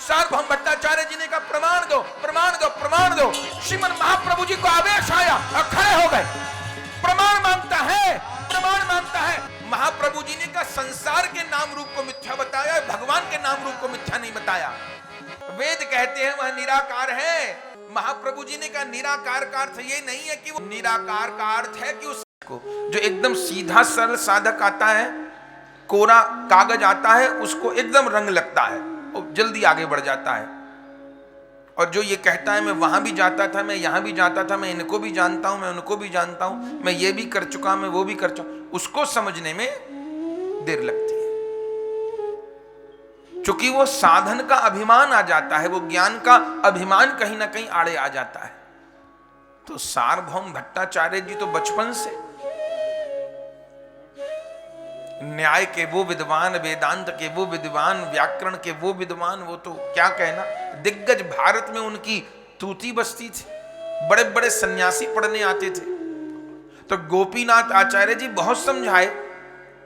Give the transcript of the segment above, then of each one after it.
सार्वभौम भट्टाचार्य जी ने कहा प्रमाण दो, प्रमाण दो, प्रमाण दो। श्रीमन महाप्रभु जी को आवेश आया और खड़े हो गए। प्रमाण मांगता है, प्रमाण मांगता है। महाप्रभु जी ने कहा संसार के नाम रूप को मिथ्या बताया, भगवान के नाम रूप को मिथ्या नहीं बताया। वेद कहते हैं वह निराकार है। महाप्रभु जी ने कहा निराकार का अर्थ ये नहीं है कि वो निराकार का अर्थ है कि उसको जो एकदम सीधा सरल साधक आता है, कोरा कागज आता है, उसको एकदम रंग लगता है और जल्दी आगे बढ़ जाता है। और जो ये कहता है मैं वहां भी जाता था, मैं यहां भी जाता था, मैं इनको भी जानता हूं, मैं उनको भी जानता हूं, मैं ये भी कर चुका, मैं वो भी कर चुका, उसको समझने में देर लगती है। चूंकि वो साधन का अभिमान आ जाता है, वो ज्ञान का अभिमान कहीं ना कहीं आड़े आ जाता है। तो सार्वभौम भट्टाचार्य जी तो बचपन से न्याय के वो विद्वान, वेदांत के वो विद्वान, व्याकरण के वो विद्वान, वो तो क्या कहना, दिग्गज भारत में उनकी तूती बसती थी। बड़े बड़े सन्यासी पढ़ने आते थे। तो गोपीनाथ आचार्य जी बहुत समझाए,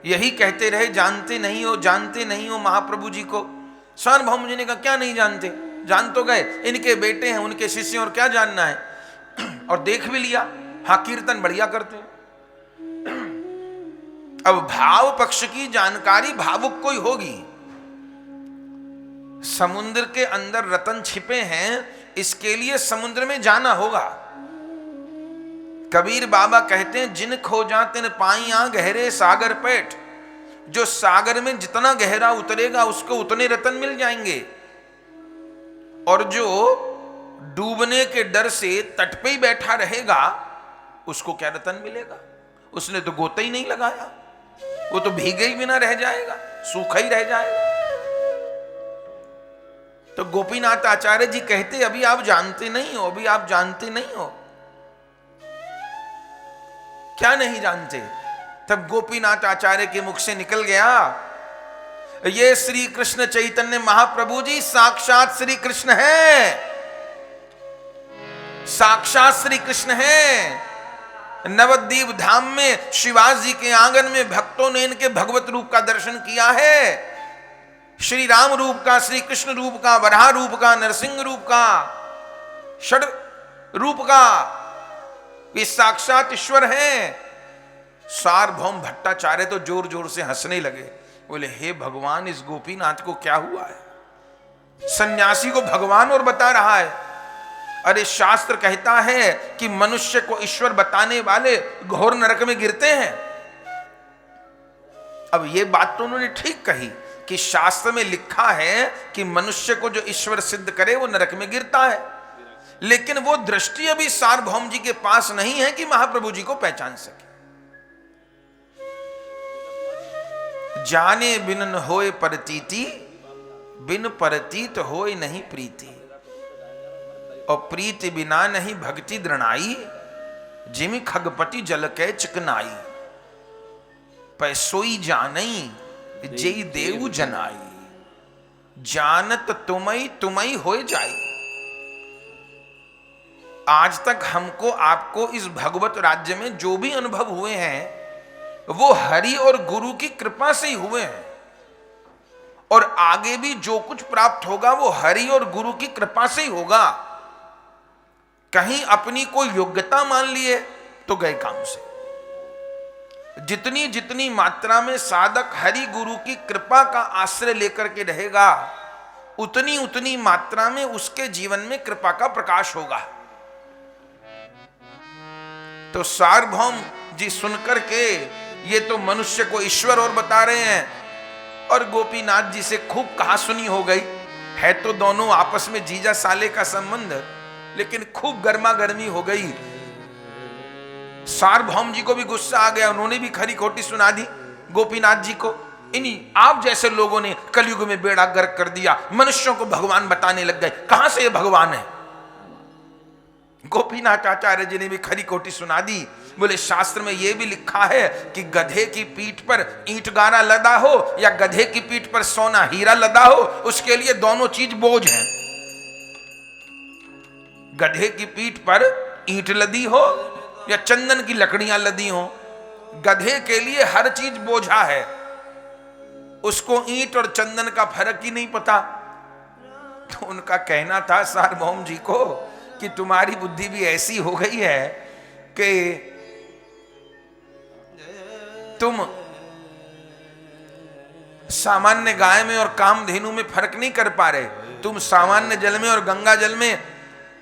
यही कहते रहे जानते नहीं हो, जानते नहीं हो महाप्रभु जी को। सार्वभौम जी ने कहा क्या नहीं जानते, जान तो गए, इनके बेटे हैं, उनके शिष्य, और क्या जानना है। और देख भी लिया, हाँ कीर्तन बढ़िया करते हैं। अब भाव पक्ष की जानकारी भावुक कोई होगी। समुद्र के अंदर रतन छिपे हैं, इसके लिए समुद्र में जाना होगा। कबीर बाबा कहते हैं जिन खोजा तिन पाइया गहरे सागर पेट। जो सागर में जितना गहरा उतरेगा उसको उतने रतन मिल जाएंगे, और जो डूबने के डर से तट पे ही बैठा रहेगा उसको क्या रतन मिलेगा। उसने तो गोता ही नहीं लगाया, वो तो भीगे ही बिना रह जाएगा, सूखा ही रह जाएगा। तो गोपीनाथ आचार्य जी कहते अभी आप जानते नहीं हो, अभी आप जानते नहीं हो। क्या नहीं जानते। तब गोपीनाथ आचार्य के मुख से निकल गया, ये श्री कृष्ण चैतन्य महाप्रभु जी साक्षात श्री कृष्ण है, साक्षात श्री कृष्ण है। नवद्वीप धाम में शिवाजी जी के आंगन में भक्तों ने इनके भगवत रूप का दर्शन किया है। श्री राम रूप का, श्री कृष्ण रूप का, वराह रूप का, नरसिंह रूप का, षड रूप का, ये साक्षात ईश्वर हैं। सार्वभौम भट्टाचार्य तो जोर जोर से हंसने लगे, बोले हे भगवान, इस गोपीनाथ को क्या हुआ है, सन्यासी को भगवान और बता रहा है। अरे शास्त्र कहता है कि मनुष्य को ईश्वर बताने वाले घोर नरक में गिरते हैं। अब ये बात तो उन्होंने ठीक कही कि शास्त्र में लिखा है कि मनुष्य को जो ईश्वर सिद्ध करे वो नरक में गिरता है, लेकिन वो दृष्टि अभी सार्वभौम जी के पास नहीं है कि महाप्रभु जी को पहचान सके। जाने बिन न होए परतीति, बिन परतीत होए नहीं प्रीति, और प्रीति बिना नहीं भक्ति दृढ़ाई, जिमि खगपति जल के चिकनाई, पैसोई जानई जेई देव जनाई, जानत तुमई तुमई होए जाई। आज तक हमको आपको इस भगवत राज्य में जो भी अनुभव हुए हैं वो हरि और गुरु की कृपा से ही हुए हैं, और आगे भी जो कुछ प्राप्त होगा वो हरि और गुरु की कृपा से ही होगा। कहीं अपनी कोई योग्यता मान लिए तो गए काम से। जितनी जितनी मात्रा में साधक हरि गुरु की कृपा का आश्रय लेकर के रहेगा, उतनी उतनी मात्रा में उसके जीवन में कृपा का प्रकाश होगा। तो सार्वभौम जी सुनकर के ये तो मनुष्य को ईश्वर और बता रहे हैं, और गोपीनाथ जी से खूब कहा सुनी हो गई है। तो दोनों आपस में जीजा साले का संबंध, लेकिन खूब गर्मा गर्मी हो गई। सार्वभौम जी को भी गुस्सा आ गया, उन्होंने भी खरी खोटी सुना दी गोपीनाथ जी को। इन्हीं आप जैसे लोगों ने कलयुग में बेड़ा गर्क कर दिया, मनुष्यों को भगवान बताने लग गए, कहां से ये भगवान है। गोपीनाथ आचार्य जी ने भी खरी खोटी सुना दी। बोले शास्त्र में यह भी लिखा है कि गधे की पीठ पर ईंट गारा लदा हो या गधे की पीठ पर सोना हीरा लदा हो, उसके लिए दोनों चीज बोझ हैं। गधे की पीठ पर ईंट लदी हो या चंदन की लकड़ियां लदी हो, गधे के लिए हर चीज बोझा है। उसको ईंट और चंदन का फर्क ही नहीं पता। तो उनका कहना था सार्वभौम जी को कि तुम्हारी बुद्धि भी ऐसी हो गई है कि तुम सामान्य गाय में और कामधेनु में फर्क नहीं कर पा रहे। तुम सामान्य जल में और गंगा जल में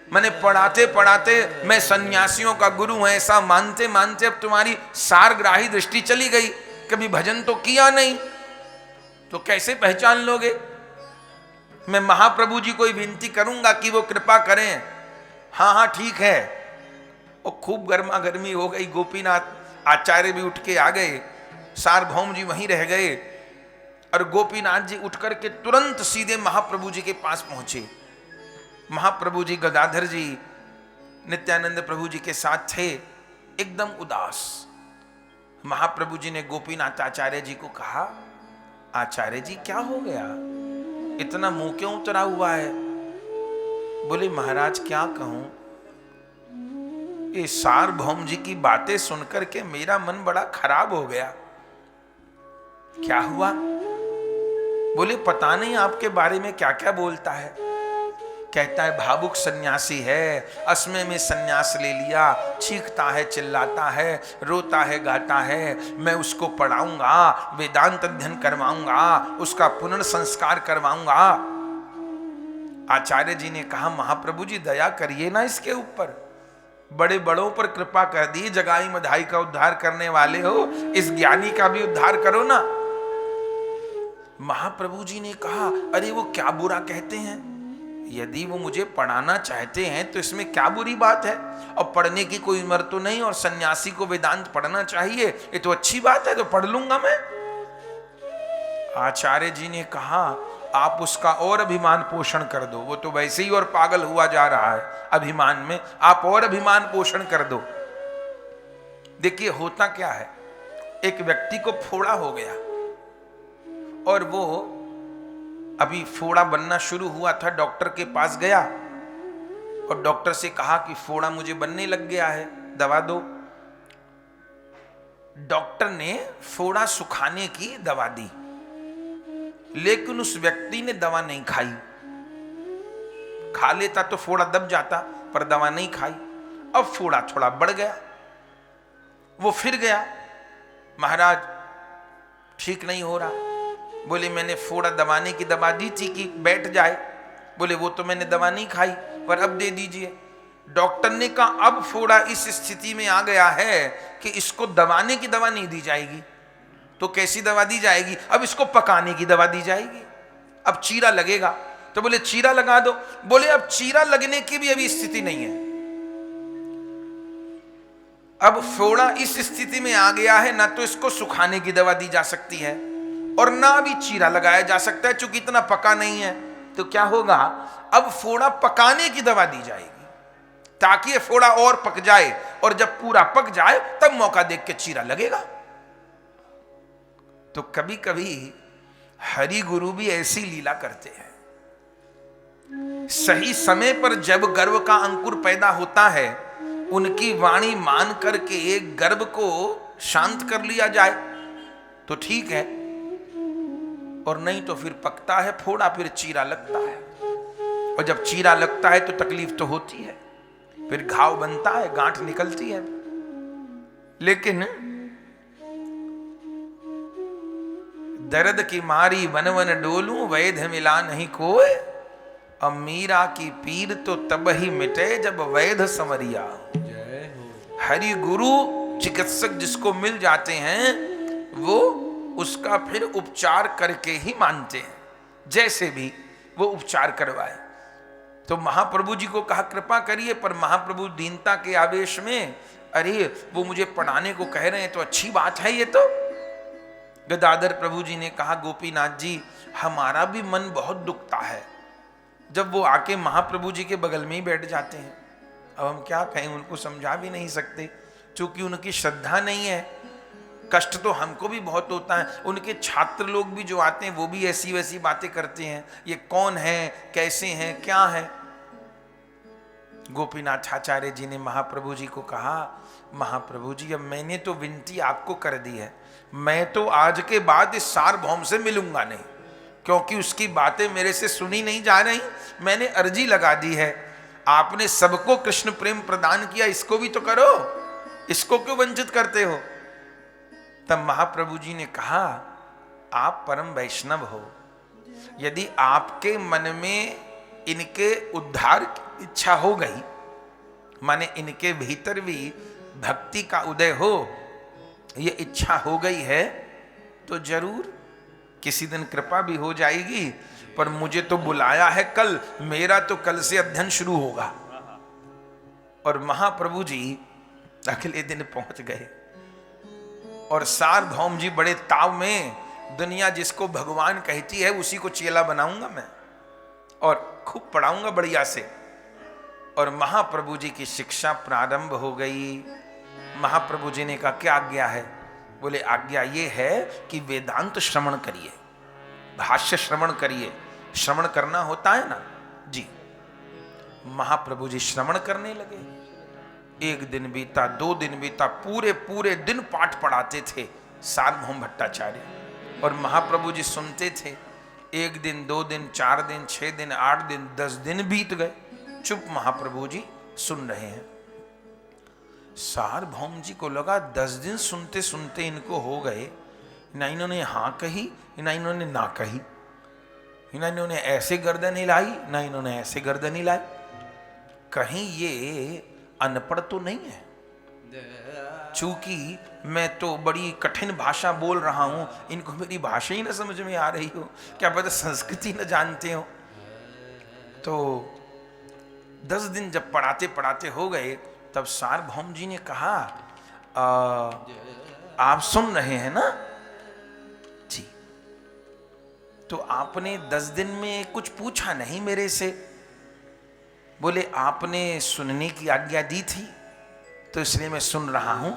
मैंने पढ़ाते पढ़ाते मैं सन्यासियों का गुरु हूं ऐसा मानते मानते अब तुम्हारी सारग्राही दृष्टि चली गई। कभी भजन तो किया नहीं तो कैसे पहचान लोगे। मैं महाप्रभु जी को ही विनती करूंगा कि वो कृपा करें। हाँ हाँ ठीक है। और खूब गर्मा गर्मी हो गई। गोपीनाथ आचार्य भी उठ के आ गए, सार्वभौम जी वहीं रह गए और गोपीनाथ जी उठ करके तुरंत सीधे महाप्रभु जी के पास पहुंचे। महाप्रभु जी गदाधर जी नित्यानंद प्रभु जी के साथ थे, एकदम उदास। महाप्रभु जी ने गोपीनाथ आचार्य जी को कहा, आचार्य जी क्या हो गया, इतना मुंह क्यों उतरा हुआ है। बोले महाराज क्या कहूं, ये सार्वभौम जी की बातें सुनकर के मेरा मन बड़ा खराब हो गया। क्या हुआ। बोले पता नहीं आपके बारे में क्या क्या बोलता है। कहता है भावुक सन्यासी है, असमय में सन्यास ले लिया, चीखता है चिल्लाता है, रोता है गाता है। मैं उसको पढ़ाऊंगा, वेदांत अध्ययन करवाऊंगा, उसका पुनर्संस्कार करवाऊंगा। आचार्य जी ने कहा महाप्रभु जी दया करिए ना इसके ऊपर, बड़े बड़ों पर कृपा कर दी, जगाई मधाई का उद्धार करने वाले हो, इस ज्ञानी का भी उद्धार करो ना। महाप्रभु जी ने कहा अरे वो क्या बुरा कहते हैं, यदि वो मुझे पढ़ाना चाहते हैं तो इसमें क्या बुरी बात है। और पढ़ने की कोई उम्र तो नहीं, और सन्यासी को वेदांत पढ़ना चाहिए, ये तो अच्छी बात है, तो पढ़ लूंगा मैं। आचार्य जी ने कहा आप उसका और अभिमान पोषण कर दो, वो तो वैसे ही और पागल हुआ जा रहा है अभिमान में, आप और अभिमान पोषण कर दो। देखिए होता क्या है, एक व्यक्ति को फोड़ा हो गया और वो अभी फोड़ा बनना शुरू हुआ था, डॉक्टर के पास गया और डॉक्टर से कहा कि फोड़ा मुझे बनने लग गया है, दवा दो। डॉक्टर ने फोड़ा सुखाने की दवा दी, लेकिन उस व्यक्ति ने दवा नहीं खाई। खा लेता तो फोड़ा दब जाता, पर दवा नहीं खाई। अब फोड़ा थोड़ा बढ़ गया, वो फिर गया, महाराज ठीक नहीं हो रहा। बोले मैंने फोड़ा दबाने की दवा दी थी कि बैठ जाए। बोले वो तो मैंने दवा नहीं खाई, पर अब दे दीजिए। डॉक्टर ने कहा अब फोड़ा इस स्थिति में आ गया है कि इसको दबाने की दवा नहीं दी जाएगी, तो कैसी दवा दी जाएगी, अब इसको पकाने की दवा दी जाएगी, अब चीरा लगेगा। तो बोले चीरा लगा दो। बोले अब चीरा लगने की भी अभी स्थिति नहीं है, अब फोड़ा इस स्थिति में आ गया है, ना तो इसको सुखाने की दवा दी जा सकती है और ना भी चीरा लगाया जा सकता है, चूंकि इतना पका नहीं है। तो क्या होगा, अब फोड़ा पकाने की दवा दी जाएगी ताकि ये फोड़ा और पक जाए, और जब पूरा पक जाए तब मौका देख के चीरा लगेगा। तो कभी कभी हरि गुरु भी ऐसी लीला करते हैं। सही समय पर जब गर्व का अंकुर पैदा होता है, उनकी वाणी मान करके एक गर्व को शांत कर लिया जाए तो ठीक है, और नहीं तो फिर पकता है फोड़ा, फिर चीरा लगता है, और जब चीरा लगता है तो तकलीफ तो होती है, फिर घाव बनता है, गांठ निकलती है। लेकिन दर्द की मारी वन वन डोलूं, वैध मिला नहीं कोई, अब मीरा की पीर तो तब ही मिटे जब वैध समरिया। हरि गुरु चिकित्सक जिसको मिल जाते हैं वो उसका फिर उपचार करके ही मानते हैं, जैसे भी वो उपचार करवाए। तो महाप्रभु जी को कहा कृपा करिए, पर महाप्रभु दीनता के आवेश में अरे वो मुझे पढ़ाने को कह रहे हैं तो अच्छी बात है ये तो। गदाधर प्रभु जी ने कहा गोपीनाथ जी हमारा भी मन बहुत दुखता है जब वो आके महाप्रभु जी के बगल में ही बैठ जाते हैं। अब हम क्या कहें, उनको समझा भी नहीं सकते, क्योंकि उनकी श्रद्धा नहीं है। कष्ट तो हमको भी बहुत होता है, उनके छात्र लोग भी जो आते हैं वो भी ऐसी वैसी बातें करते हैं, ये कौन है, कैसे हैं, क्या है। गोपीनाथ आचार्य जी ने महाप्रभु जी को कहा महाप्रभु जी अब मैंने तो विनती आपको कर दी है, मैं तो आज के बाद इस सार्वभौम से मिलूंगा नहीं, क्योंकि उसकी बातें मेरे से सुनी नहीं जा रही, मैंने अर्जी लगा दी है। आपने सबको कृष्ण प्रेम प्रदान किया, इसको भी तो करो, इसको क्यों वंचित करते हो? तब महाप्रभु जी ने कहा, आप परम वैष्णव हो, यदि आपके मन में इनके उद्धार की इच्छा हो गई, माने इनके भीतर भी भक्ति का उदय हो, ये इच्छा हो गई है, तो जरूर किसी दिन कृपा भी हो जाएगी। पर मुझे तो बुलाया है कल, मेरा तो कल से अध्ययन शुरू होगा। और महाप्रभु जी अगले दिन पहुंच गए और सार्वभौम जी बड़े ताव में, दुनिया जिसको भगवान कहती है उसी को चेला बनाऊंगा मैं और खूब पढ़ाऊंगा बढ़िया से। और महाप्रभु जी की शिक्षा प्रारंभ हो गई। महाप्रभु जी ने कहा, क्या आज्ञा है? बोले, आज्ञा ये है कि वेदांत श्रवण करिए, भाष्य श्रवण करिए। श्रवण करना होता है ना जी। महाप्रभु जी श्रवण करने लगे। एक दिन बीता, 2 दिन बीता, पूरे पूरे दिन पाठ पढ़ाते थे सार्वभौम भट्टाचार्य, और महाप्रभु जी सुनते थे। 1 दिन, 2 दिन, 4 दिन, 6 दिन, 8 दिन, 10 दिन बीत गए, चुप महाप्रभु जी सुन रहे हैं। सार्वभौम जी को लगा 10 दिन सुनते सुनते इनको हो गए, ना इन्होंने हाँ कही, ना इन्होंने ना कही, ना इन्होंने ऐसे गर्दन हिलाई, ना इन्होंने ऐसे गर्दन हिलाई, कहीं ये अनपढ़ तो नहीं है? चूंकि मैं तो बड़ी कठिन भाषा बोल रहा हूं, इनको मेरी भाषा ही ना समझ में आ रही हो, क्या पता संस्कृति न जानते हो। तो 10 दिन जब पढ़ाते पढ़ाते हो गए, तब सार्वभौम जी ने कहा, आप सुन रहे हैं ना जी? तो आपने 10 दिन में कुछ पूछा नहीं मेरे से। बोले, आपने सुनने की आज्ञा दी थी तो इसलिए मैं सुन रहा हूं।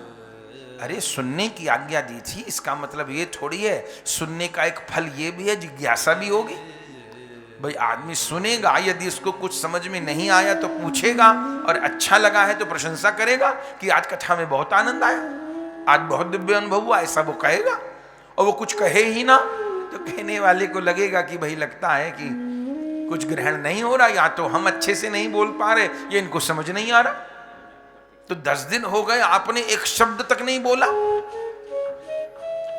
अरे सुनने की आज्ञा दी थी, इसका मतलब ये थोड़ी है, सुनने का एक फल ये भी है, जिज्ञासा भी होगी। भाई आदमी सुनेगा, यदि इसको कुछ समझ में नहीं आया तो पूछेगा, और अच्छा लगा है तो प्रशंसा करेगा कि आज कथा में बहुत आनंद आया, आज बहुत दिव्य अनुभव हुआ, ऐसा वो कहेगा। और वो कुछ कहे ही ना तो कहने वाले को लगेगा कि भाई लगता है कि कुछ ग्रहण नहीं हो रहा, या तो हम अच्छे से नहीं बोल पा रहे, ये इनको समझ नहीं आ रहा। तो 10 दिन हो गए, आपने एक शब्द तक नहीं बोला।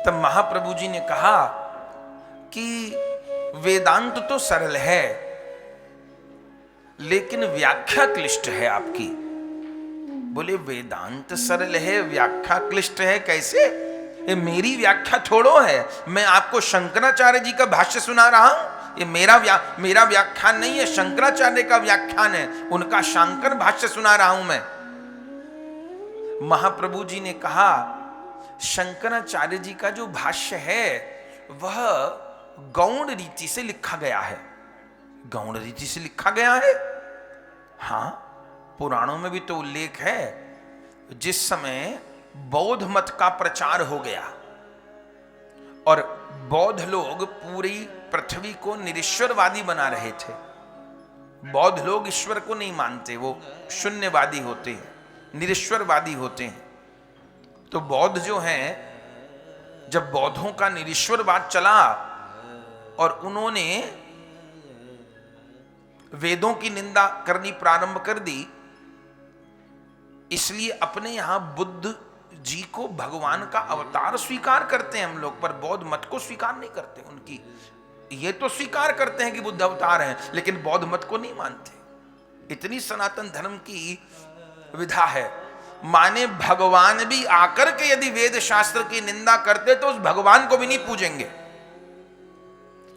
तब महाप्रभु जी ने कहा कि वेदांत तो सरल है, लेकिन व्याख्या क्लिष्ट है आपकी। बोले, वेदांत सरल है, व्याख्या क्लिष्ट है, कैसे? ये मेरी व्याख्या थोड़ो है, मैं आपको शंकराचार्य जी का भाष्य सुना रहा हूं। ये मेरा व्याख्यान नहीं है, शंकराचार्य का व्याख्यान है, उनका शांकर भाष्य सुना रहा हूं मैं। महाप्रभु जी ने कहा, शंकराचार्य जी का जो भाष्य है वह गौण रीति से लिखा गया है। गौण रीति से लिखा गया है? हां, पुराणों में भी तो उल्लेख है, जिस समय बौद्ध मत का प्रचार हो गया और बौद्ध लोग पूरी पृथ्वी को निरीश्वरवादी बना रहे थे। बौद्ध लोग ईश्वर को नहीं मानते, वो शून्यवादी होते हैं, निरीश्वरवादी होते हैं। तो बौद्ध जो हैं, जब बौद्धों का निरीश्वरवाद चला और उन्होंने वेदों की निंदा करनी प्रारंभ कर दी, इसलिए अपने यहां बुद्ध जी को भगवान का अवतार स्वीकार करते हैं हम लोग, पर बौद्ध मत को स्वीकार नहीं करते। उनकी ये तो स्वीकार करते हैं कि बुद्ध अवतार हैं, लेकिन बौद्ध मत को नहीं मानते। इतनी सनातन धर्म की विधा है। माने भगवान भी आकर के यदि वेद शास्त्र की निंदा करते तो उस भगवान को भी नहीं पूजेंगे।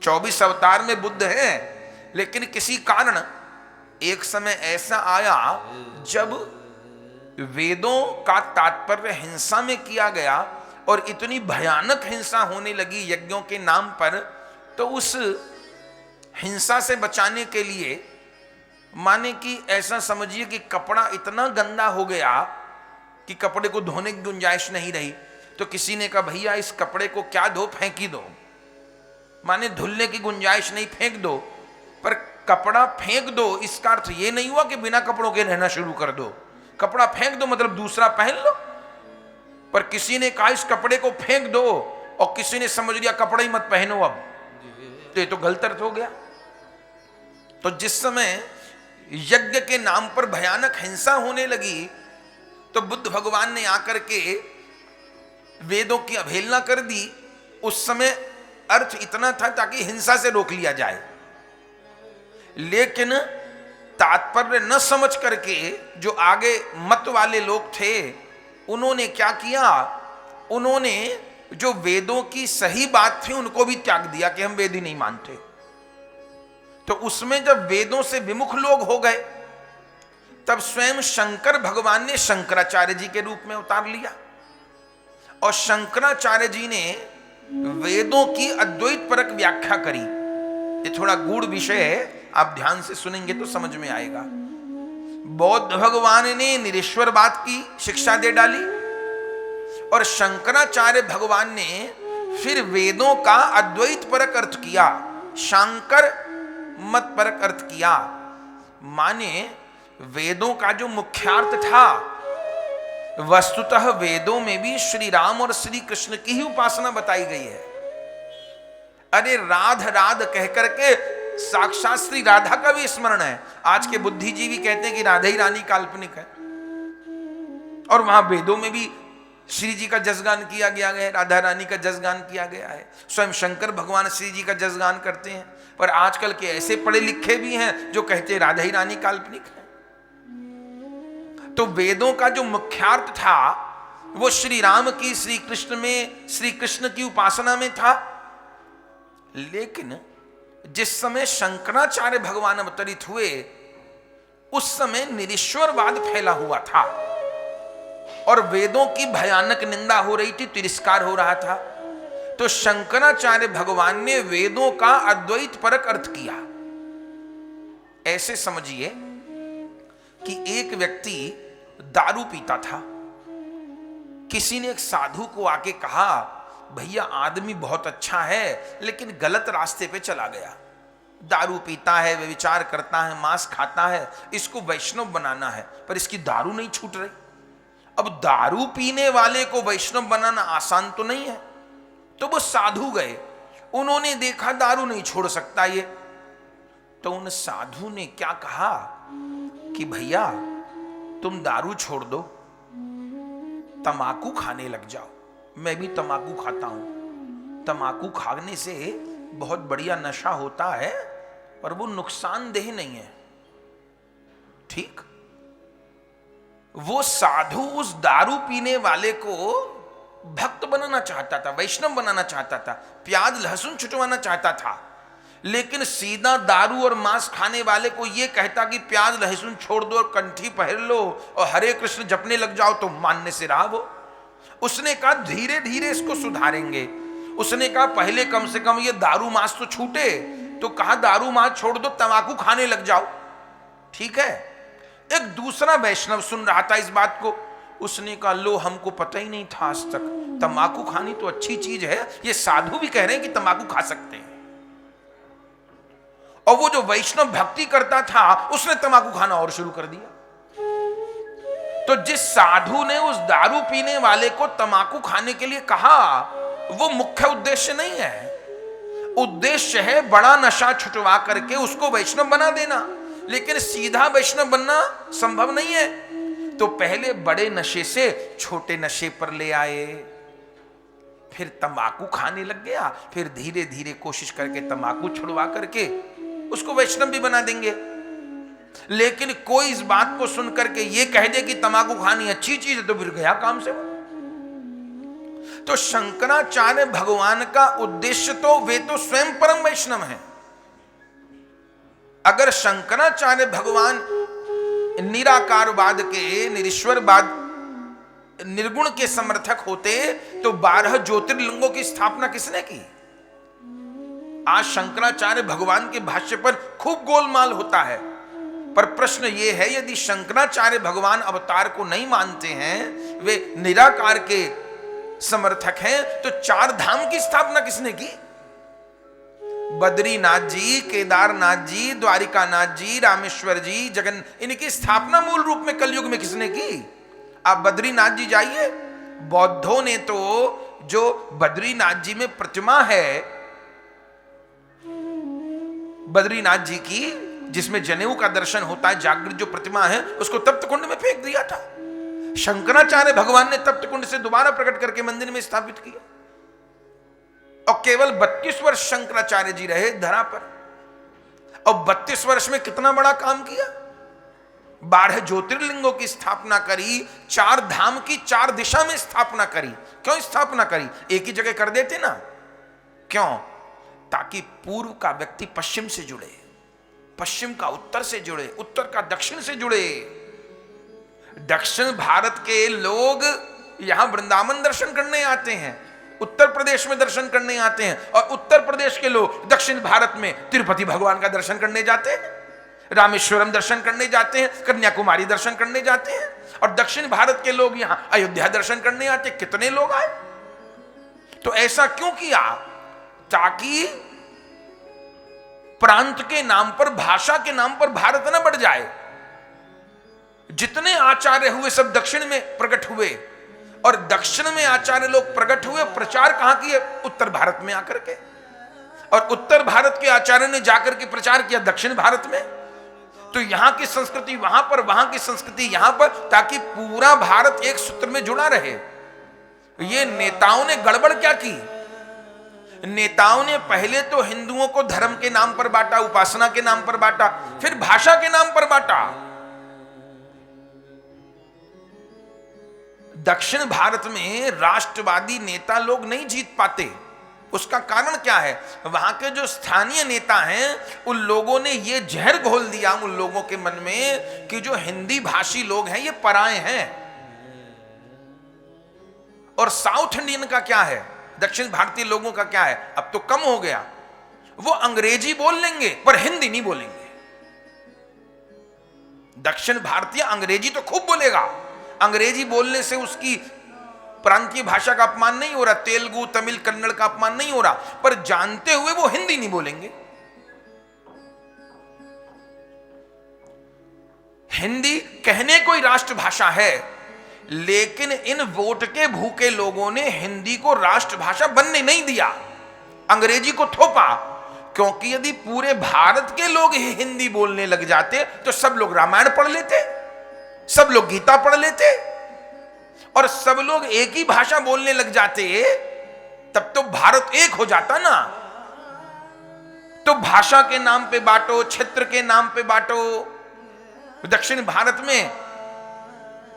24 अवतार में बुद्ध हैं, लेकिन किसी कारण एक समय ऐसा आया जब वेदों का तात्पर्य हिंसा में किया गया और इतनी भयानक हिंसा होने लगी यज्ञों के नाम पर, तो उस हिंसा से बचाने के लिए, माने कि ऐसा समझिए कि कपड़ा इतना गंदा हो गया कि कपड़े को धोने की गुंजाइश नहीं रही, तो किसी ने कहा भैया इस कपड़े को क्या धो, फेंक ही दो। माने धुलने की गुंजाइश नहीं, फेंक दो। पर कपड़ा फेंक दो इसका अर्थ ये नहीं हुआ कि बिना कपड़ों के रहना शुरू कर दो। कपड़ा फेंक दो मतलब दूसरा पहन लो। पर किसी ने कहा इस कपड़े को फेंक दो, और किसी ने समझ लिया कपड़ा ही मत पहनो अब। तो ये तो गलत अर्थ हो गया। तो जिस समय यज्ञ के नाम पर भयानक हिंसा होने लगी तो बुद्ध भगवान ने आकर के वेदों की अवहेलना कर दी। उस समय अर्थ इतना था ताकि हिंसा से रोक लिया जाए, लेकिन तात्पर्य न समझ करके जो आगे मत वाले लोग थे उन्होंने क्या किया, उन्होंने जो वेदों की सही बात थी उनको भी त्याग दिया कि हम वेद ही नहीं मानते। तो उसमें जब वेदों से विमुख लोग हो गए तब स्वयं शंकर भगवान ने शंकराचार्य जी के रूप में उतार लिया और शंकराचार्य जी ने वेदों की अद्वैत परक व्याख्या करी। ये थोड़ा गूढ़ विषय है, आप ध्यान से सुनेंगे तो समझ में आएगा। बौद्ध भगवान ने निरीश्वरवाद की शिक्षा दे डाली और शंकराचार्य भगवान ने फिर वेदों का अद्वैत परक अर्थ किया, शांकर मत परक अर्थ किया। माने वेदों का जो मुख्यार्थ था, वस्तुतः वेदों में भी श्री राम और श्री कृष्ण की ही उपासना बताई गई है। अरे राध राध कह करके साक्षात श्री राधा का भी स्मरण है। आज के बुद्धिजीवी कहते हैं कि राधा ही रानी काल्पनिक है, और वहां वेदों में भी श्री जी का जसगान किया गया है, राधा रानी का जसगान किया गया है। स्वयं शंकर भगवान श्री जी का जसगान करते हैं, पर आजकल के ऐसे पढ़े लिखे भी हैं जो कहते हैं राधा ही रानी काल्पनिक है। तो वेदों का जो मुख्यार्थ था वो श्री राम की श्री कृष्ण में, श्री कृष्ण की उपासना में था। लेकिन जिस समय शंकराचार्य भगवान अवतरित हुए उस समय निरीश्वरवाद फैला हुआ था और वेदों की भयानक निंदा हो रही थी, तिरस्कार हो रहा था। तो शंकराचार्य भगवान ने वेदों का अद्वैत परक अर्थ किया। ऐसे समझिए कि एक व्यक्ति दारू पीता था, किसी ने एक साधु को आके कहा, भैया आदमी बहुत अच्छा है लेकिन गलत रास्ते पे चला गया, दारू पीता है, व्यभिचार करता है, मांस खाता है, इसको वैष्णव बनाना है, पर इसकी दारू नहीं छूट रही। अब दारू पीने वाले को वैष्णव बनाना आसान तो नहीं है। तो वो साधु गए, उन्होंने देखा दारू नहीं छोड़ सकता ये, तो उन साधु ने क्या कहा कि भैया तुम दारू छोड़ दो, तमाकू खाने लग जाओ। मैं भी तमाकू खाता हूं, तमाकू खाने से बहुत बढ़िया नशा होता है पर वो नुकसानदेह नहीं है। ठीक, वो साधु उस दारू पीने वाले को भक्त बनाना चाहता था, वैष्णव बनाना चाहता था, प्याज लहसुन छुटवाना चाहता था, लेकिन सीधा दारू और मांस खाने वाले को यह कहता कि प्याज लहसुन छोड़ दो और कंठी पहन लो और हरे कृष्ण जपने लग जाओ तो मानने से रहा वो। उसने कहा धीरे धीरे इसको सुधारेंगे। उसने कहा पहले कम से कम ये दारू मांस तो छूटे, तो कहा दारू मांस छोड़ दो, तंबाकू खाने लग जाओ। ठीक है। एक दूसरा वैष्णव सुन रहा था इस बात को, उसने कहा लो हमको पता ही नहीं था आज तक, तंबाकू खानी तो अच्छी चीज है, ये साधु भी कह रहे हैं कि तंबाकू खा सकते हैं। और वो जो वैष्णव भक्ति करता था उसने तंबाकू खाना और शुरू कर दिया। तो जिस साधु ने उस दारू पीने वाले को तंबाकू खाने के लिए कहा, वो मुख्य उद्देश्य नहीं है। उद्देश्य है बड़ा नशा छुटवा करके उसको वैष्णव बना देना, लेकिन सीधा वैष्णव बनना संभव नहीं है। तो पहले बड़े नशे से छोटे नशे पर ले आए, फिर तंबाकू खाने लग गया, फिर धीरे धीरे कोशिश करके तंबाकू छुड़वा करके उसको वैष्णव भी बना देंगे। लेकिन कोई इस बात को सुनकर के ये कह दे कि तंबाकू खानी अच्छी चीज है तो फिर गया काम से। तो शंकराचार्य भगवान का उद्देश्य तो वे तो स्वयं परम वैष्णव हैं। अगर शंकराचार्य भगवान निराकारवाद के, निरीश्वरवाद, निर्गुण के समर्थक होते तो 12 ज्योतिर्लिंगों की स्थापना किसने की? आज शंकराचार्य भगवान के भाष्य पर खूब गोलमाल होता है, पर प्रश्न यह है यदि शंकराचार्य भगवान अवतार को नहीं मानते हैं, वे निराकार के समर्थक हैं, तो 4 धाम की स्थापना किसने की? बद्रीनाथ जी, केदारनाथ जी, द्वारिकानाथ जी, रामेश्वर जी, जगन, इनकी स्थापना मूल रूप में कलयुग में किसने की? आप बद्रीनाथ जी जाइए, बौद्धों ने तो जो बद्रीनाथ जी में प्रतिमा है बद्रीनाथ जी की, जिसमें जनेऊ का दर्शन होता है, जागृत जो प्रतिमा है उसको तप्त कुंड में फेंक दिया था। शंकराचार्य भगवान ने तप्त कुंड से दोबारा प्रकट करके मंदिर में स्थापित किया। और केवल 32 वर्ष शंकराचार्य जी रहे धरा पर, और 32 वर्ष में कितना बड़ा काम किया। 12 ज्योतिर्लिंगों की स्थापना करी, 4 धाम की 4 दिशा में स्थापना करी। क्यों स्थापना करी? एक ही जगह कर देते ना, क्यों? ताकि पूर्व का व्यक्ति पश्चिम से जुड़े, पश्चिम का उत्तर से जुड़े, उत्तर का दक्षिण से जुड़े। दक्षिण भारत के लोग यहां वृंदावन दर्शन करने आते हैं, उत्तर प्रदेश में दर्शन करने आते हैं, और उत्तर प्रदेश के लोग दक्षिण भारत में तिरुपति भगवान का दर्शन करने जाते हैं, रामेश्वरम दर्शन करने जाते हैं, कन्याकुमारी दर्शन करने जाते हैं, और दक्षिण भारत के लोग यहां अयोध्या दर्शन करने आते। कितने लोग आए? तो ऐसा क्यों किया? ताकि प्रांत के नाम पर, भाषा के नाम पर भारत न बढ़ जाए। जितने आचार्य हुए सब दक्षिण में प्रकट हुए, और दक्षिण में आचार्य लोग प्रकट हुए, प्रचार कहां किए? उत्तर भारत में आकर के। और उत्तर भारत के आचार्य ने जाकर के प्रचार किया दक्षिण भारत में। तो यहां की संस्कृति वहां पर, वहां की संस्कृति यहां पर, ताकि पूरा भारत एक सूत्र में जुड़ा रहे। ये नेताओं ने गड़बड़ क्या की? नेताओं ने पहले तो हिंदुओं को धर्म के नाम पर बांटा, उपासना के नाम पर बांटा, फिर भाषा के नाम पर बांटा। दक्षिण भारत में राष्ट्रवादी नेता लोग नहीं जीत पाते। उसका कारण क्या है? वहां के जो स्थानीय नेता हैं उन लोगों ने ये जहर घोल दिया उन लोगों के मन में कि जो हिंदी भाषी लोग हैं ये पराए हैं। और साउथ इंडियन का क्या है, दक्षिण भारतीय लोगों का क्या है? अब तो कम हो गया, वो अंग्रेजी बोल लेंगे पर हिंदी नहीं बोलेंगे। दक्षिण भारतीय अंग्रेजी तो खूब बोलेगा, अंग्रेजी बोलने से उसकी प्रांतीय भाषा का अपमान नहीं हो रहा, तेलुगु, तमिल, कन्नड़ का अपमान नहीं हो रहा, पर जानते हुए वो हिंदी नहीं बोलेंगे। हिंदी कहने कोई राष्ट्रभाषा है, लेकिन इन वोट के भूखे लोगों ने हिंदी को राष्ट्रभाषा बनने नहीं दिया, अंग्रेजी को थोपा। क्योंकि यदि पूरे भारत के लोग ही हिंदी बोलने लग जाते तो सब लोग रामायण पढ़ लेते, सब लोग गीता पढ़ लेते, और सब लोग एक ही भाषा बोलने लग जाते, तब तो भारत एक हो जाता ना। तो भाषा के नाम पे बांटो, क्षेत्र के नाम पे बांटो। दक्षिण भारत में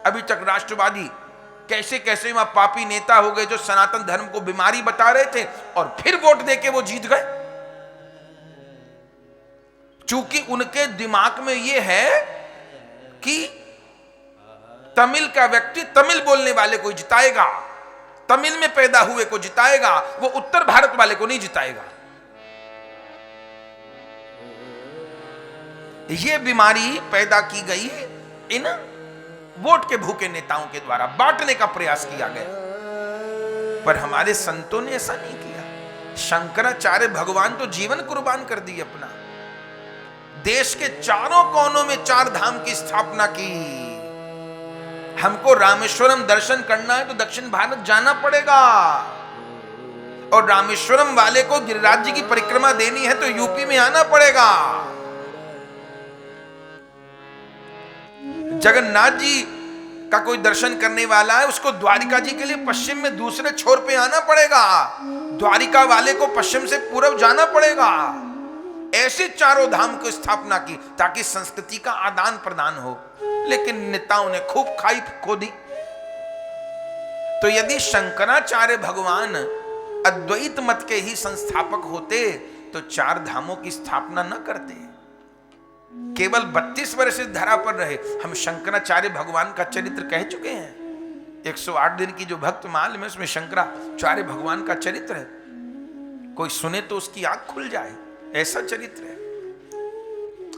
अभी तक राष्ट्रवादी कैसे कैसे वहां पापी नेता हो गए जो सनातन धर्म को बीमारी बता रहे थे, और फिर वोट देके वो जीत गए। चूंकि उनके दिमाग में यह है कि तमिल का व्यक्ति तमिल बोलने वाले को जिताएगा, तमिल में पैदा हुए को जिताएगा, वो उत्तर भारत वाले को नहीं जिताएगा। ये बीमारी पैदा की गई इन वोट के भूखे नेताओं के द्वारा, बांटने का प्रयास किया गया। पर हमारे संतों ने ऐसा नहीं किया। शंकराचार्य भगवान तो जीवन कुर्बान कर दी अपना, देश के चारों कोनों में 4 धाम की स्थापना की। हमको रामेश्वरम दर्शन करना है तो दक्षिण भारत जाना पड़ेगा, और रामेश्वरम वाले को गिरिराज जी की परिक्रमा देनी है तो यूपी में आना पड़ेगा। जगन्नाथ जी का कोई दर्शन करने वाला है, उसको द्वारिका जी के लिए पश्चिम में दूसरे छोर पे आना पड़ेगा, द्वारिका वाले को पश्चिम से पूर्व जाना पड़ेगा। ऐसे चारों धाम की स्थापना की ताकि संस्कृति का आदान प्रदान हो, लेकिन नेताओं ने खूब खाई खोदी। तो यदि शंकराचार्य भगवान अद्वैत मत के ही संस्थापक होते तो 4 धामों की स्थापना न करते। केवल 32 वर्ष इस धरा पर रहे। हम शंकराचार्य भगवान का चरित्र कह चुके हैं। 108 दिन की जो भक्त माल में उसमें शंकराचार्य भगवान का चरित्र है, कोई सुने तो उसकी आंख खुल जाए, ऐसा चरित्र है।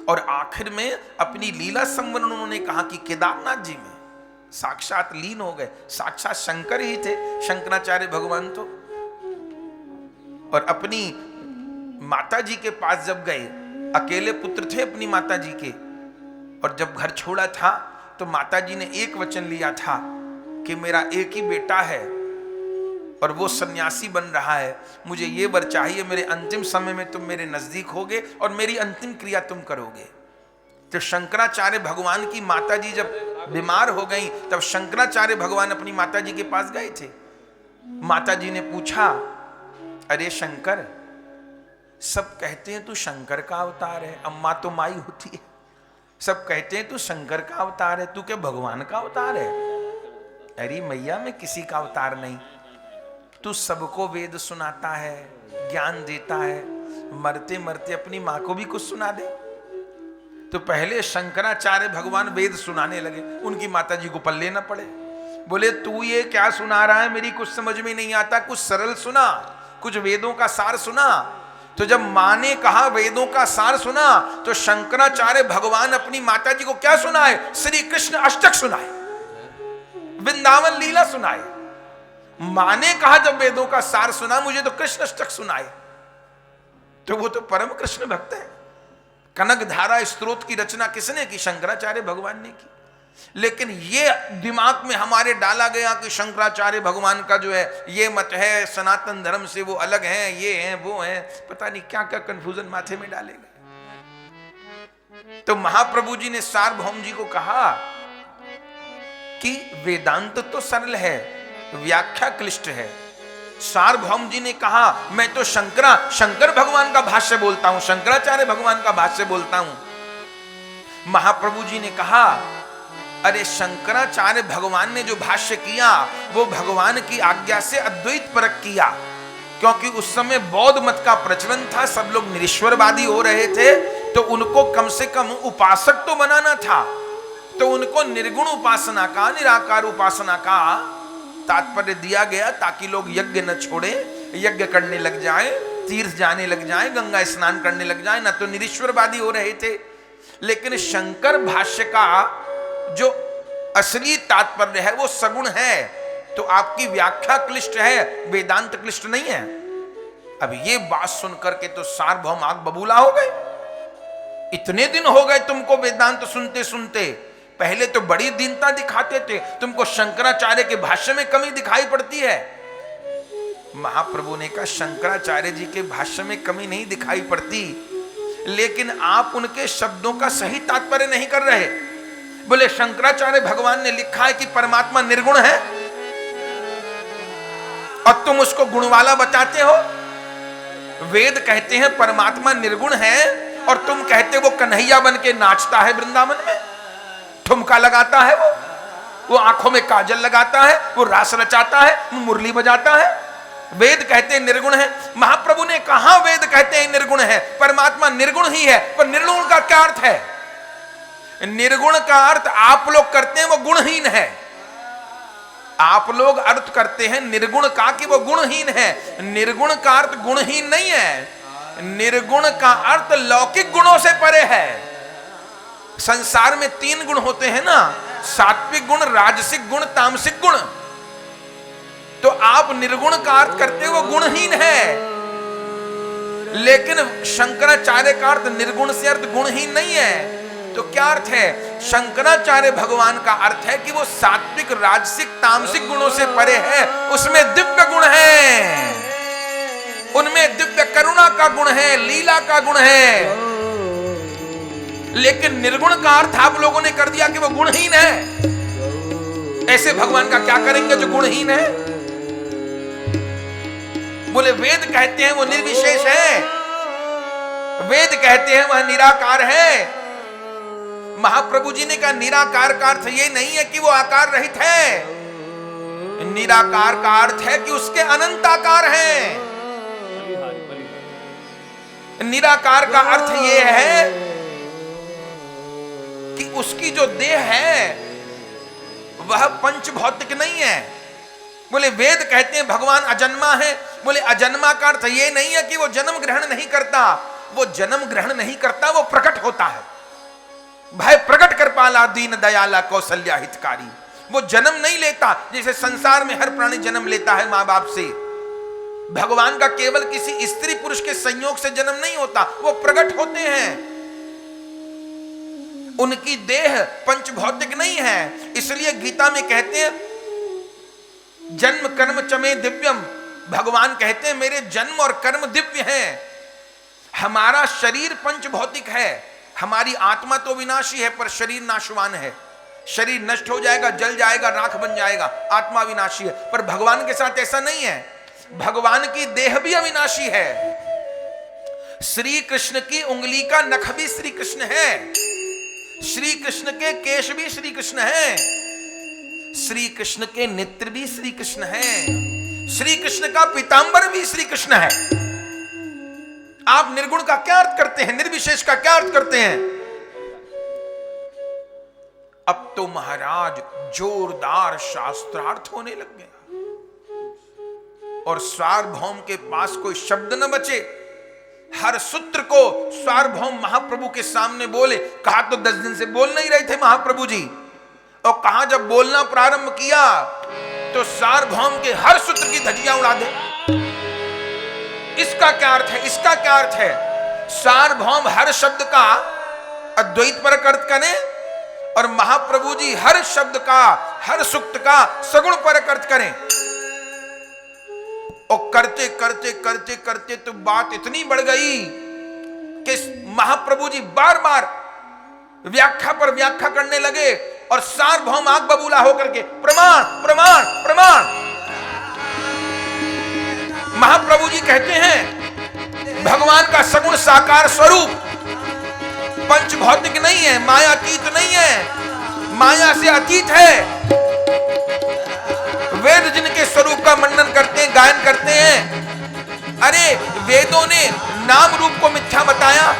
और आखिर में अपनी लीला संवर्णन उन्होंने कहा कि केदारनाथ जी में साक्षात लीन हो गए, साक्षात शंकर ही थे शंकराचार्य भगवान तो। और अपनी माता जी के पास जब गए, अकेले पुत्र थे अपनी माता जी के, और जब घर छोड़ा था तो माता जी ने एक वचन लिया था कि मेरा एक ही बेटा है, और वो सन्यासी बन रहा है, मुझे ये वर चाहिए, मेरे अंतिम समय में तुम मेरे नजदीक होगे और मेरी अंतिम क्रिया तुम करोगे। तो शंकराचार्य भगवान की माता जी जब बीमार हो गई, तब शंकराचार्य भगवान अपनी माता जी के पास गए थे। माता जी ने पूछा, अरे शंकर, सब कहते हैं तू शंकर का अवतार है, अम्मा तो माई होती है, सब कहते हैं तू शंकर का अवतार है, तू क्या भगवान का अवतार है? अरे मैया, मैं किसी का अवतार नहीं, तू सबको वेद सुनाता है, ज्ञान देता है, मरते मरते अपनी मां को भी कुछ सुना दे। तो पहले शंकराचार्य भगवान वेद सुनाने लगे, उनकी माता जी को पल्ले न पड़े, बोले तू ये क्या सुना रहा है, मेरी कुछ समझ में नहीं आता, कुछ सरल सुना, कुछ वेदों का सार सुना। तो जब मां ने कहा वेदों का सार सुना, तो शंकराचार्य भगवान अपनी माता जी को क्या सुनाए? श्री कृष्ण अष्टक सुनाए, वृंदावन लीला सुनाए। मां ने कहा जब वेदों का सार सुना, मुझे तो कृष्ण अष्टक सुनाए। तो वो तो परम कृष्ण भक्त है। कनक धारा स्तोत्र की रचना किसने की? शंकराचार्य भगवान ने की। लेकिन ये दिमाग में हमारे डाला गया कि शंकराचार्य भगवान का जो है ये मत है, सनातन धर्म से वो अलग हैं, ये हैं वो हैं, पता नहीं क्या क्या कंफ्यूजन माथे में डाले गए। तो महाप्रभु जी ने सार्वभौम जी को कहा कि वेदांत तो सरल है, व्याख्या क्लिष्ट है। सार्वभौम जी ने कहा मैं तो शंकर भगवान का भाष्य बोलता हूं, शंकराचार्य भगवान का भाष्य बोलता हूं। महाप्रभु जी ने कहा, अरे शंकराचार्य भगवान ने जो भाष्य किया वो भगवान की आज्ञा से अद्वैत परक किया, क्योंकि उस समय बौद्ध मत का प्रचलन था, सब लोग निरीश्वरवादी हो रहे थे, तो उनको कम से कम उपासक तो बनाना था। तो उनको निर्गुण उपासना का, निराकार उपासना का तात्पर्य दिया गया, ताकि लोग यज्ञ न छोड़े, यज्ञ करने लग जाए, तीर्थ जाने लग जाए, गंगा स्नान करने लग जाए, न तो निरीश्वरवादी हो रहे थे। लेकिन शंकर भाष्य का जो असली तात्पर्य है वो सगुण है, तो आपकी व्याख्या क्लिष्ट है, वेदांत क्लिष्ट नहीं है। अब ये बात सुनकर के तो सार्वभौम आग बबूला हो गए। इतने दिन हो गए तुमको वेदांत सुनते सुनते, पहले तो बड़ी दीनता दिखाते थे, तुमको शंकराचार्य के भाष्य में कमी दिखाई पड़ती है। महाप्रभु ने कहा शंकराचार्य जी के भाष्य में कमी नहीं दिखाई पड़ती, लेकिन आप उनके शब्दों का सही तात्पर्य नहीं कर रहे। बोले शंकराचार्य भगवान ने लिखा है कि परमात्मा निर्गुण है और तुम उसको गुण वाला बताते हो। वेद कहते हैं परमात्मा निर्गुण है और तुम कहते वो कन्हैया बन के नाचता है वृंदावन में, ठुमका लगाता है, वो आंखों में काजल लगाता है, वो रास रचाता है, वो मुरली बजाता है। वेद कहते हैं निर्गुण है। महाप्रभु ने कहा वेद कहते हैं निर्गुण है, परमात्मा निर्गुण ही है, पर निर्गुण का क्या अर्थ है? निर्गुण का अर्थ आप लोग करते हैं वो गुणहीन है। आप लोग अर्थ करते हैं निर्गुण का कि वो गुणहीन है। निर्गुण का अर्थ गुणहीन नहीं है, निर्गुण का अर्थ लौकिक गुणों से परे है। संसार में 3 गुण होते हैं ना, सात्विक गुण, राजसिक गुण, तामसिक गुण। तो आप निर्गुण का अर्थ करते हो वो गुणहीन है, लेकिन शंकराचार्य का अर्थ निर्गुण से अर्थ गुणहीन नहीं है। तो क्या अर्थ है? शंकराचार्य भगवान का अर्थ है कि वो सात्विक, राजसिक, तामसिक गुणों से परे है, उसमें दिव्य गुण है, उनमें दिव्य करुणा का गुण है, लीला का गुण है। लेकिन निर्गुण का अर्थ आप लोगों ने कर दिया कि वो गुणहीन है। ऐसे भगवान का क्या करेंगे जो गुणहीन है? बोले वेद कहते हैं वो निर्विशेष है, वेद कहते हैं वह निराकार है। महाप्रभु जी ने कहा निराकार का अर्थ ये नहीं है कि वो आकार रहित है, निराकार का अर्थ है कि उसके अनंत आकार हैं। निराकार का अर्थ ये है कि उसकी जो देह है वह पंच भौतिक नहीं है। बोले वेद कहते हैं भगवान अजन्मा है। बोले अजन्मा का अर्थ ये नहीं है कि वो जन्म ग्रहण नहीं करता, वो जन्म ग्रहण नहीं करता, वो प्रकट होता है। भय प्रकट कर पाला दीन दयाला कौशल्या हितकारी, वो जन्म नहीं लेता। जैसे संसार में हर प्राणी जन्म लेता है मां बाप से, भगवान का केवल किसी स्त्री पुरुष के संयोग से जन्म नहीं होता, वो प्रकट होते हैं। उनकी देह पंच भौतिक नहीं है, इसलिए गीता में कहते हैं जन्म कर्म चमे दिव्यम, भगवान कहते हैं मेरे जन्म और कर्म दिव्य हैं। हमारा शरीर पंच भौतिक है, हमारी आत्मा तो विनाशी है पर शरीर नाशवान है। शरीर नष्ट हो जाएगा, जल जाएगा, राख बन जाएगा, आत्मा विनाशी है। पर भगवान के साथ ऐसा नहीं है, भगवान की देह भी अविनाशी है। श्री कृष्ण की उंगली का नख भी श्री कृष्ण है, श्री कृष्ण के केश भी श्री कृष्ण है, श्री कृष्ण के नेत्र भी श्री कृष्ण है, श्री कृष्ण का पीतांबर भी श्री कृष्ण है। आप निर्गुण का क्या अर्थ करते हैं, निर्विशेष का क्या अर्थ करते हैं? अब तो महाराज जोरदार शास्त्रार्थ होने लग गया और सार्वभौम के पास कोई शब्द न बचे। हर सूत्र को सार्वभौम महाप्रभु के सामने बोले। कहा तो 10 दिन से बोल नहीं रहे थे महाप्रभु जी, और कहा जब बोलना प्रारंभ किया तो सार्वभौम के हर सूत्र की धज्जियां उड़ा दे। इसका क्या अर्थ है, इसका क्या अर्थ है? सार्वभौम हर शब्द का अद्वैत परक अर्थ करें और महाप्रभु जी हर शब्द का, हर सूक्त का सगुण परक अर्थ करें। और करते करते करते करते तो बात इतनी बढ़ गई कि महाप्रभु जी बार बार व्याख्या पर व्याख्या करने लगे और सार्वभौम आंख बबूला होकर के प्रमाण प्रमाण प्रमाण। महाप्रभु जी कहते हैं भगवान का सगुण साकार स्वरूप पंच भौतिक नहीं है, मायातीत नहीं है, माया से अतीत है। वेद जिनके स्वरूप का मंडन करते हैं, गायन करते हैं। अरे वेदों ने नाम रूप को मिथ्या बताया।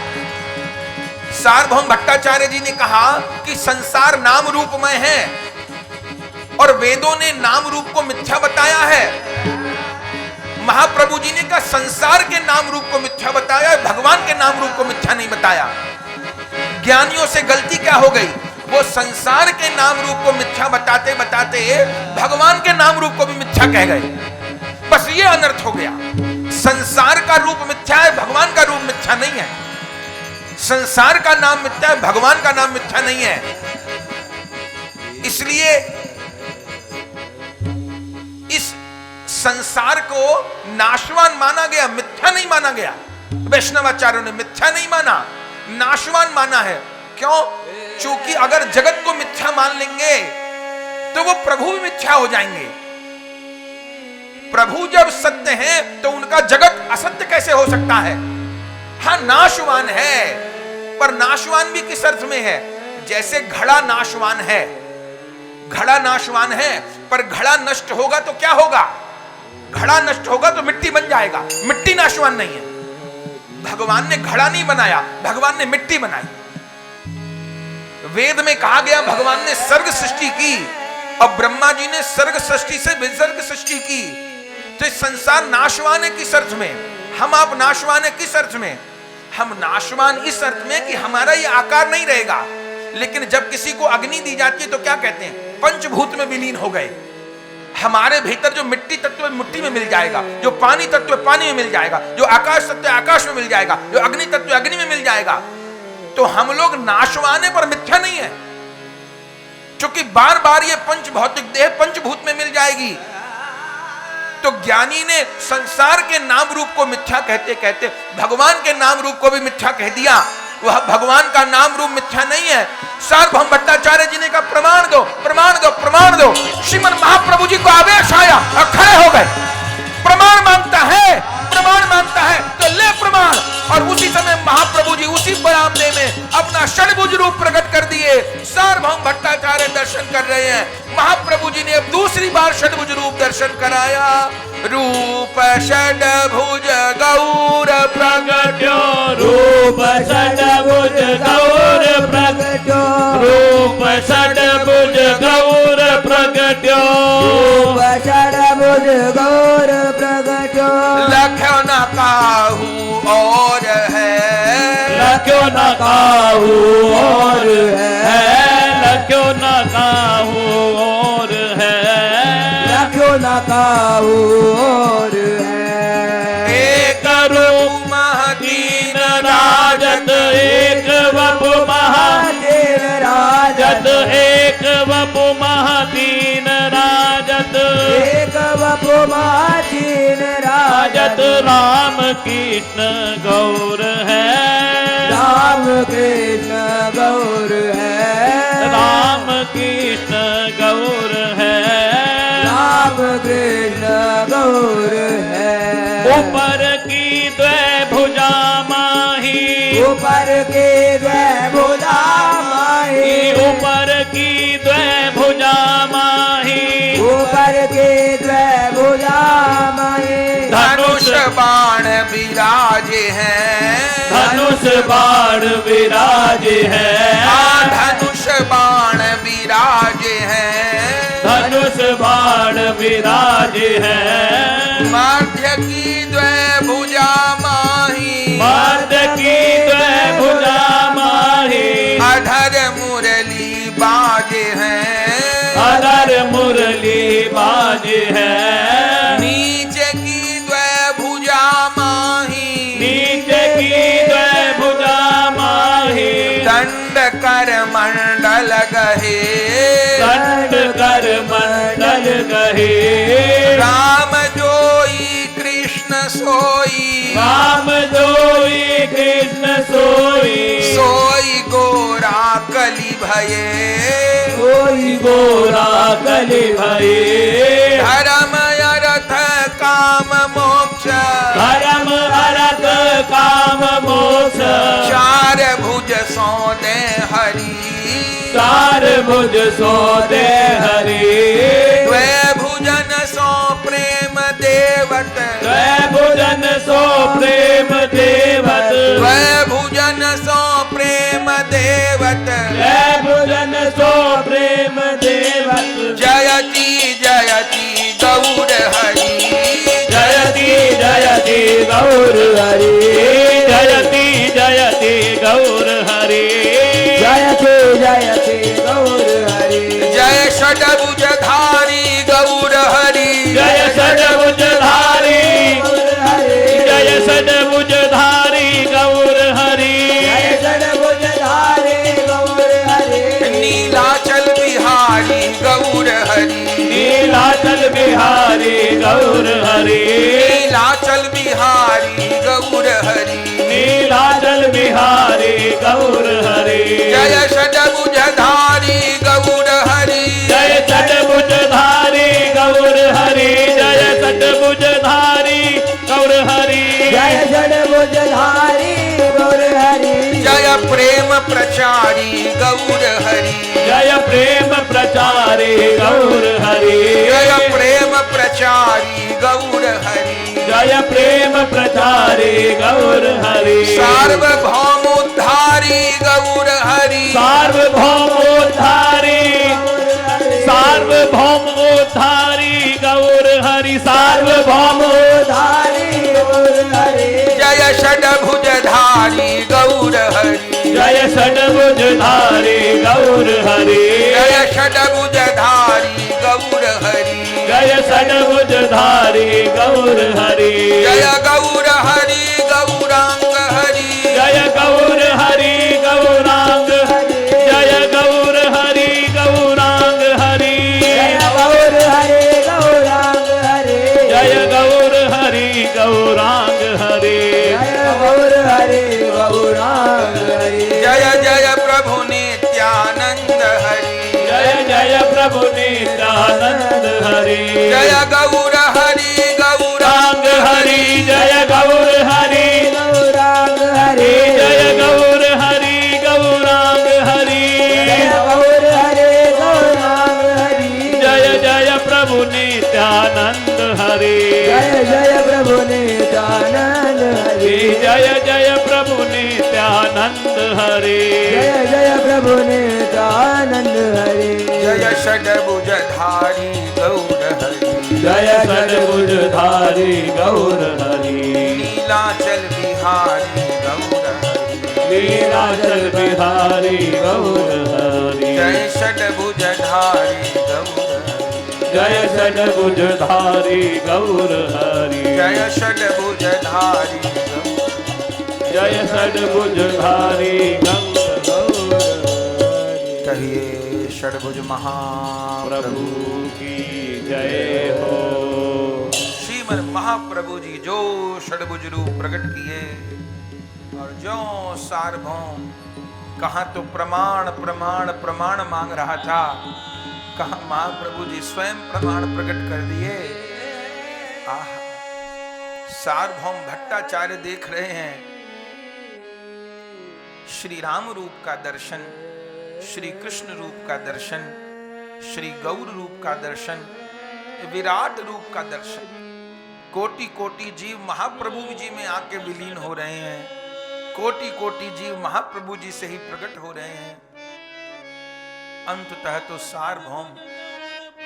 सार्वभौम भट्टाचार्य जी ने कहा कि संसार नाम रूपमय है और वेदों ने नाम रूप को मिथ्या बताया है। महाप्रभु जी ने कहा संसार के नाम रूप को मिथ्या बताया, भगवान के नाम रूप को मिथ्या नहीं बताया। ज्ञानियों से गलती क्या हो गई, वो संसार के नाम रूप को मिथ्या बताते बताते भगवान के नाम रूप को भी मिथ्या कह गए। बस ये अनर्थ हो गया। संसार का रूप मिथ्या है, भगवान का रूप मिथ्या नहीं है। संसार का नाम मिथ्या है, भगवान का नाम मिथ्या नहीं है। इसलिए इस संसार को नाशवान माना गया, मिथ्या नहीं माना गया। वैष्णवाचार्यों ने मिथ्या नहीं माना, नाशवान माना है। क्यों? क्योंकि अगर जगत को मिथ्या मान लेंगे तो वो प्रभु भी मिथ्या हो जाएंगे। प्रभु जब सत्य हैं तो उनका जगत असत्य कैसे हो सकता है? हाँ नाशवान है, पर नाशवान भी किस अर्थ में है? जैसे घड़ा नाशवान है, घड़ा नाशवान है, पर घड़ा नष्ट होगा तो क्या होगा? घड़ा नष्ट होगा तो मिट्टी बन जाएगा, मिट्टी नाशवान नहीं है। भगवान ने घड़ा नहीं बनाया, भगवान ने मिट्टी बनाई। वेद में कहा गया भगवान ने सर्ग सृष्टि की और ब्रह्मा जी ने सर्ग सृष्टि से विसर्ग सृष्टि की। तो इस संसार नाशवान है किस अर्थ में? हम आप नाशवान है किस अर्थ में? हम नाशवान इस अर्थ में कि हमारा ये आकार नहीं रहेगा। लेकिन जब किसी को अग्नि दी जाती है तो क्या कहते हैं? पंचभूत में विलीन हो गए। हमारे भीतर जो मिट्टी तत्व है मिट्टी में मिल जाएगा, जो पानी तत्व है पानी में मिल जाएगा, जो आकाश तत्व है आकाश में मिल जाएगा, जो अग्नि तत्व है अग्नि में मिल जाएगा। तो हम लोग नाशवान है पर मिथ्या नहीं है, क्योंकि बार बार ये पंच भौतिक देह पंचभूत में मिल जाएगी। तो ज्ञानी ने संसार के नाम रूप को मिथ्या कहते कहते भगवान के नाम रूप को भी मिथ्या कह दिया। वह भगवान का नाम रूप मिथ्या नहीं है। सार्वभौम भट्टाचार्य जी ने कहा प्रमाण दो प्रमाण दो प्रमाण दो। श्रीमन महाप्रभु जी को आवेश आया और खड़े हो गए। प्रमाण मांगता है, प्रमाण मांगता है तो ले प्रमाण। और उसी समय महाप्रभु जी उसी बरामदे में अपना षड्भुज रूप प्रकट कर दिए। सार्वभौम भट्टाचार्य दर्शन कर रहे हैं। महाप्रभु जी ने अब दूसरी बार षड्भुज रूप दर्शन कराया। रूप षड्भुज गौर प्रगट्यो, रूप षड्भुज गौर प्रगट्यो, रूप षड्भुज गौर प्रगट्यो, रूप षड्भुज गौर प्रगट्यो। लख्यो न काहू और है, लख्यो न काहू और है, लख्यो न काहू और है, लख्यो न काहू और है। एक रूप महतीन राजत, एक वपु महातीन राजत, एक वपु महातीन राजत, एक माचीन राजत राम कृष्ण गौर है, राम कृष्ण गौर है, राम कृष्ण गौर है, राम कृष्ण गौर है। ऊपर की द्वै भुजा माही, ऊपर के द्वै भुजा माही, ऊपर की द्वै भुजा माही, ऊपर के द्वै भुजा माही। धनुष बाण विराजे हैं, धनुष बाण विराजे हैं, धनुष बाण विराजे हैं, धनुष बाण विराजे हैं। मध्य की द्वै भुजा माही, मध्य की द्वै भुजा माही, अधर मुरली बाजे हैं, अधर मुरली बाजे हैं। नीचे की द्वै भुजा माही, नीचे की द्वै भुजा माही, दंड कर मंडल गहे, दंड कर मंडल गहे। राम जोई कृष्ण सोई, राम जोई कृष्ण सोई, सोई गोरा कली भये, सोई गोरा कलि भये। धर्म अर्थ काम मोक्ष, धर्म अर्थ काम मोक्ष, चार भुज सौदे हरि, चार भुज सो दे हरि। द्वै भुजन सो प्रेम देवत, द्वै भुजन सो प्रेम देवत, द्वै भुजन सो प्रेम देवत, द्वै भुजन सो प्रेम देवत। जयति जयति गौर हरि, जयति जयति गौर हरि, जयति जयति गौर हरि। जयते जयते गौर हरि, जय षडभुज धारी गौर हरि, जय षडभुज धारी, गौर हरि, जय षडभुज धारी गौर हरि। जय षडभुज धारी गौर हरि, नीलाचल बिहारी गौर हरि, नीलाचल बिहारी गौर हरि, नीलाचल बिहारी गौर हरि, नीलाचल बिहारी गौर हरि। जय षडभुज धारी गौर हरि, जय षडभुज धारी गौर हरि, जय षडभुज धारी गौर हरि। जय षडभुज धारी गौर हरि, जय प्रेम प्रचारी गौर हरि, जय प्रेम प्रचारी गौर हरि, जय प्रेम प्रचारी गौर हरि, जय प्रेम प्रचारी गौर हरि। सार्वभौम उद्धारी गौर हरि, सार्वभौम उद्धारी, सार्वभौम उद्धारी गौर हरि, सार्वभौम धारी गौर हरि, जय षडभुज धारी गौर हरि, जय षडभुज धारी गौर हरि, जय षडभुज धारी गौर हरि, जय षडभुज धारी गौर हरि। जय गौर हरि गौरांग हरि, जय गौर हरि गौरांग, जय गौर हरि गौरांग हरि, जय गौर हरि गौरांग हरि, जय गौर हरि गौरांग हरि। जय गौर हरि गौरांग हरि, जय जय प्रभु नित्यानंद हरि, जय जय प्रभु नित्यानंद हरि, जय गौर हरि गौरांग गौरांग हरि, जय गौर हरि, गौरांग हरि, जय गौर हरि गौरांग हरि। जय गौर हरि गौरांग हरि, जय जय प्रभु नित्यानंद हरि, जय जय प्रभु नित्यानंद हरि, जय जय प्रभु नित्यानंद हरि। जय जय प्रभु नित्यानंद हरि, जय षडभुज धारी गौर हरि, जय षडभुज धारी गौर हरि, नीलाचल बिहारी गौर हरि, लीलाचल बिहारी गौर हरि। जय षडभुज धारी गौर हरि, जय षडभुज धारी गौर हरि, जय षडभुज धारी गौर, जय षडभुज धारी गौर हरि। कहिए षडभुज महाप्रभु प्रभु की जय हो। महाप्रभु जी जो षडभुज रूप प्रकट किए और जो सार्वभौम कहां तो प्रमाण प्रमाण प्रमाण मांग रहा था, कहां महाप्रभु जी स्वयं प्रमाण प्रकट कर दिए। आहा, सार्वभौम भट्टाचार्य देख रहे हैं श्री राम रूप का दर्शन, श्री कृष्ण रूप का दर्शन, श्री गौर रूप का दर्शन, विराट रूप का दर्शन। कोटि कोटि जीव महाप्रभु जी में आके विलीन हो रहे हैं, कोटि कोटि जीव महाप्रभु जी से ही प्रकट हो रहे हैं। अंततः तो सार्वभौम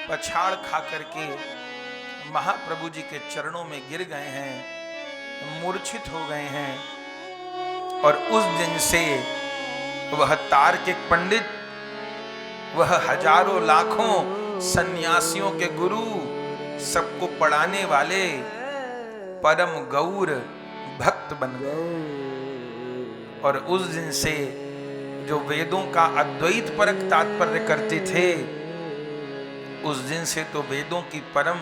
पछाड़ खा करके महाप्रभु जी के चरणों में गिर गए हैं, मूर्छित हो गए हैं। और उस दिन से वह तार्किक पंडित, वह हजारों लाखों सन्यासियों के गुरु, सबको पढ़ाने वाले परम गौर भक्त बन गए। और उस दिन से जो वेदों का अद्वैत परक तात्पर्य करते थे, उस दिन से तो वेदों की परम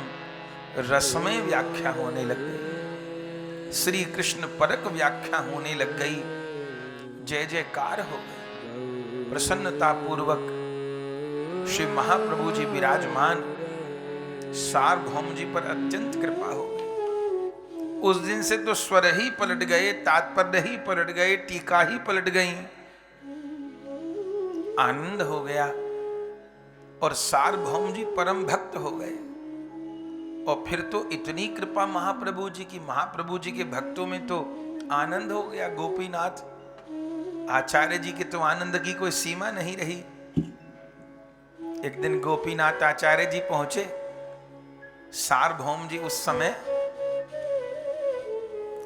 रसमय व्याख्या होने लग गई, श्री कृष्ण परक व्याख्या होने लग गई। जय जयकार हो गई। प्रसन्नता पूर्वक श्री महाप्रभु जी विराजमान, सार्वभौम जी पर अत्यंत कृपा हो गई। उस दिन से तो स्वर ही पलट गए, तात्पर्य ही पलट गए, टीका ही पलट गई। आनंद हो गया और सार्वभौम जी परम भक्त हो गए। और फिर तो इतनी कृपा महाप्रभु जी की, महाप्रभु जी के भक्तों में तो आनंद हो गया। गोपीनाथ आचार्य जी के तो आनंद की कोई सीमा नहीं रही। एक दिन गोपीनाथ आचार्य जी पहुंचे, सार्वभौम जी उस समय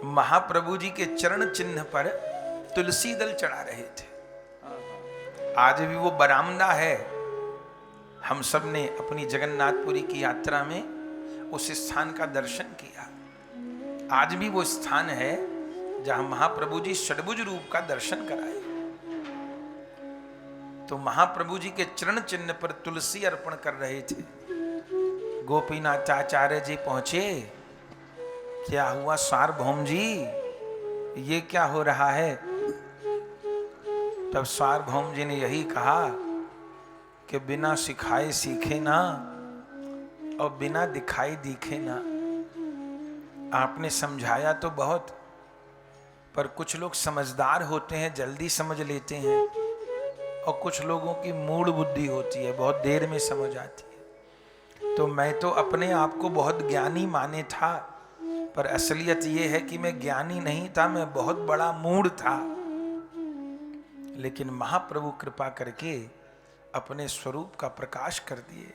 महाप्रभु जी के चरण चिन्ह पर तुलसी दल चढ़ा रहे थे। आज भी वो बरामदा है। हम सब ने अपनी जगन्नाथपुरी की यात्रा में उस स्थान का दर्शन किया। आज भी वो स्थान है जहां महाप्रभु जी षडभुज रूप का दर्शन कराए। तो महाप्रभु जी के चरण चिन्ह पर तुलसी अर्पण कर रहे थे। गोपीनाथ आचार्य जी पहुंचे, क्या हुआ सार्वभौम जी, ये क्या हो रहा है? तब सार्वभौम जी ने यही कहा कि बिना सिखाए सीखे ना और बिना दिखाई दिखे ना। आपने समझाया तो बहुत, पर कुछ लोग समझदार होते हैं, जल्दी समझ लेते हैं, और कुछ लोगों की मूढ़ बुद्धि होती है, बहुत देर में समझ आती है। तो मैं तो अपने आप को बहुत ज्ञानी माने था, पर असलियत ये है कि मैं ज्ञानी नहीं था, मैं बहुत बड़ा मूढ़ था। लेकिन महाप्रभु कृपा करके अपने स्वरूप का प्रकाश कर दिए,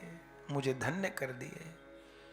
मुझे धन्य कर दिए।